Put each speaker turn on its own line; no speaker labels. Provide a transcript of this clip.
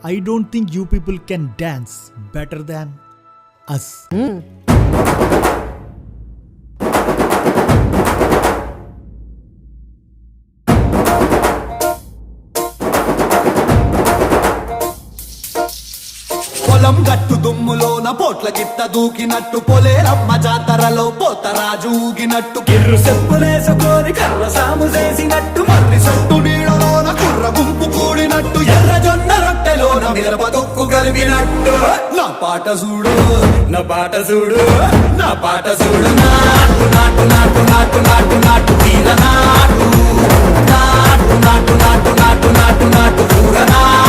I don't think you people can dance better than us.
పొలం గట్టు దుమ్ములోన పోట్ల గిత్త దూకినట్టు పొలేరమ్మ జాతరలో పోతరాజు ఊగినట్టు కిర్రు చెప్పులేసుకొని కర్ర సాము చేసినట్టు మర్రి సొట్టు నీడలోన కుర్ర గుంపు కూడినట్టు ఎర్ర జొన్న రొట్టెలోన మిరప దొక్కు కలిపినట్టు నా పాట చూడు నా పాట చూడు నా పాట చూడు నాటు నాటు నాటు నాటు నాటు నాటు తీర నాటు నాటు నాటు నాటు నాటు నాటు నాటు కూర నాటు